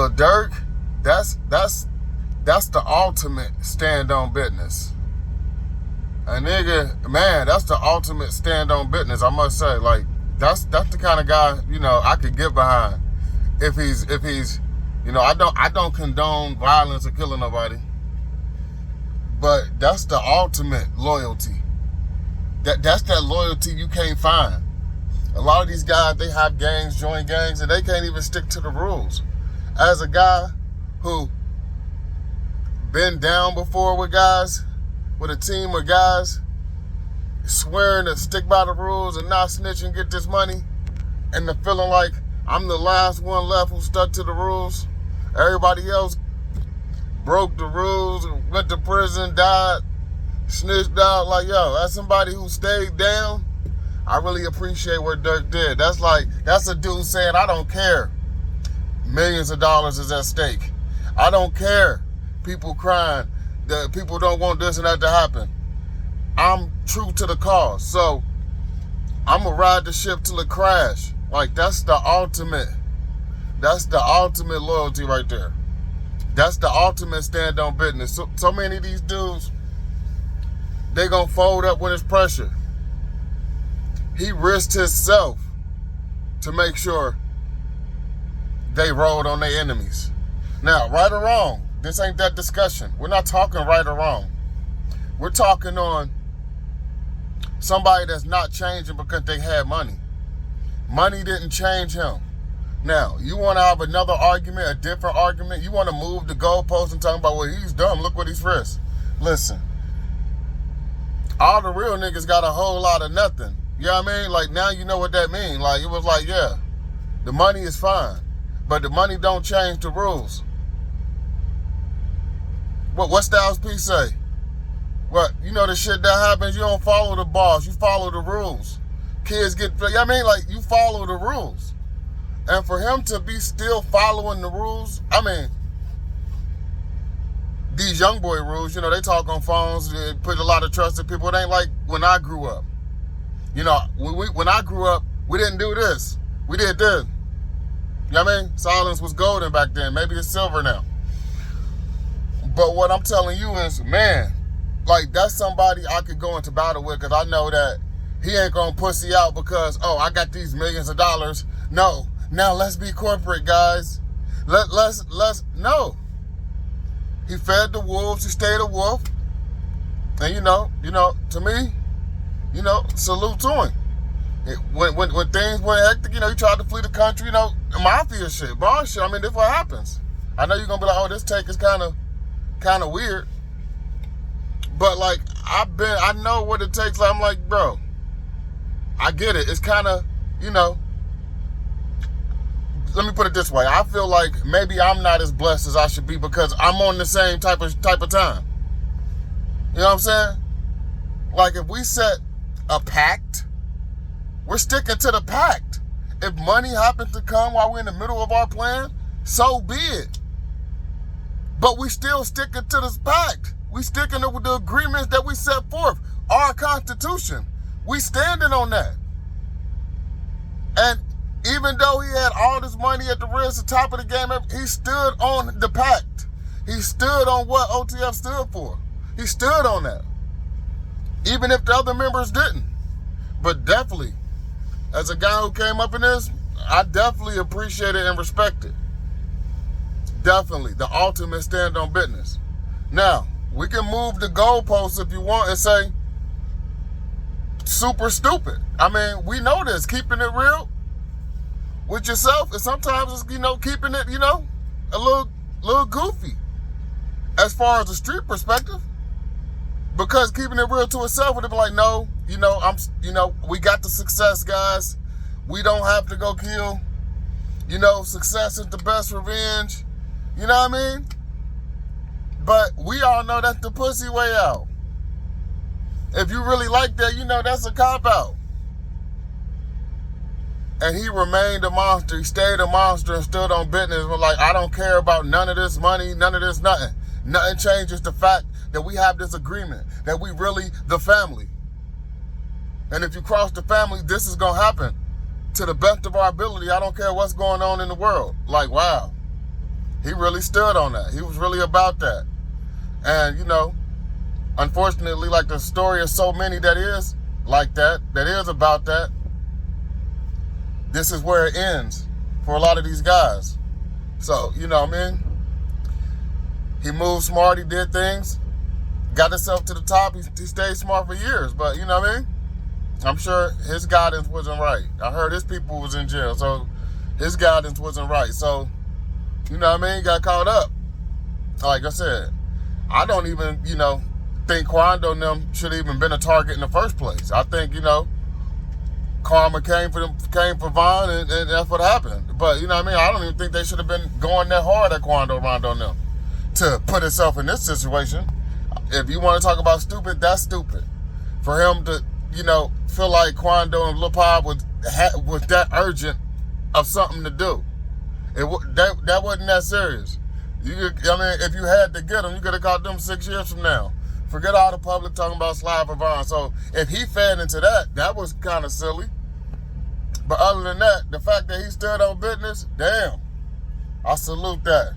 Lil Durk, that's the ultimate stand on business. A nigga, man, that's the ultimate stand on business, I must say. Like, that's the kind of guy, I could get behind. If he's, I don't condone violence or killing nobody. But that's the ultimate loyalty. That's that loyalty you can't find. A lot of these guys, they have gangs, join gangs, and they can't even stick to the rules. As a guy who been down before with guys, with a team of guys, swearing to stick by the rules and not snitch and get this money, and the feeling like I'm the last one left who stuck to the rules. Everybody else broke the rules, went to prison, died, snitched out. Like, yo, as somebody who stayed down, I really appreciate what Dirk did. That's a dude saying, I don't care. Millions of dollars is at stake. I don't care. People crying that people don't want this and that to happen. I'm true to the cause. So I'm going to ride the ship till it crash. Like, that's the ultimate loyalty right there. That's the ultimate stand on business. So many of these dudes, they going to fold up when it's pressure. He risked himself to make sure they rolled on their enemies. Now, right or wrong, this ain't that discussion. We're not talking right or wrong. We're talking on somebody that's not changing because they had money. Money didn't change him. Now, you want to have another argument, a different argument? You want to move the goalposts and talk about, well, he's dumb, look what he's risked. Listen, all the real niggas got a whole lot of nothing. You know what I mean? Like, now you know what that means. Like, it was like, yeah, the money is fine, but the money don't change the rules. What Styles P say? What, the shit that happens, you don't follow the boss, you follow the rules. Kids get, you know what I mean? Like, you follow the rules. And for him to be still following the rules, I mean, these young boy rules, they talk on phones, they put a lot of trust in people. It ain't like when I grew up. When I grew up, we didn't do this. We did this. You know what I mean? Silence was golden back then. Maybe it's silver now. But what I'm telling you is, man, like, that's somebody I could go into battle with because I know that he ain't going to pussy out because, oh, I got these millions of dollars. No. Now let's be corporate, guys. No. He fed the wolves. He stayed a wolf. And, to me, salute to him. When things went hectic, he tried to flee the country, mafia shit, boss shit. I mean, this what happens. I know you're going to be like, oh, this take is kind of weird. But, like, I know what it takes. Like, I'm like, bro, I get it. It's kind of, let me put it this way. I feel like maybe I'm not as blessed as I should be because I'm on the same type of time. You know what I'm saying? Like, if we set a pact, we're sticking to the pact. If money happens to come while we're in the middle of our plan, so be it. But we still sticking to this pact. We sticking with the agreements that we set forth. Our Constitution. We standing on that. And even though he had all this money at the risk, the top of the game, he stood on the pact. He stood on what OTF stood for. He stood on that. Even if the other members didn't. But definitely, as a guy who came up in this, I definitely appreciate it and respect it. Definitely, the ultimate stand on business. Now, we can move the goalposts if you want and say, super stupid. I mean, we know this. Keeping it real with yourself, and sometimes it's, keeping it, a little goofy as far as the street perspective. Because keeping it real to itself would be like, no, we got the success, guys. We don't have to go kill. Success is the best revenge. You know what I mean? But we all know that's the pussy way out. If you really like that, that's a cop-out. And he remained a monster. He stayed a monster and stood on business. But like, I don't care about none of this money, none of this nothing. Nothing changes the fact that we have this agreement, that we really the family. And if you cross the family, this is going to happen to the best of our ability. I don't care what's going on in the world. Like, wow. He really stood on that. He was really about that. And, you know, unfortunately, like the story of so many that is like that is about that, this is where it ends for a lot of these guys. So, you know what I mean? He moved smart, he did things, got himself to the top, he stayed smart for years, but you know what I mean? I'm sure his guidance wasn't right. I heard his people was in jail, so his guidance wasn't right. So, you know what I mean? He got caught up. Like I said, I don't even, you know, think Quando and them should have even been a target in the first place. I think, you know, karma came for Vaughn, and that's what happened. But, you know what I mean? I don't even think they should have been going that hard at Quando, Rondo, and them to put himself in this situation. If you want to talk about stupid, that's stupid. For him to, you know, feel like Quando and Lil Pop was that urgent of something to do. That wasn't that serious. I mean, if you had to get them, you could have caught them 6 years from now. Forget all the public talking about Slide for Vaughn. So if he fed into that was kind of silly. But other than that, the fact that he stood on business, damn, I salute that.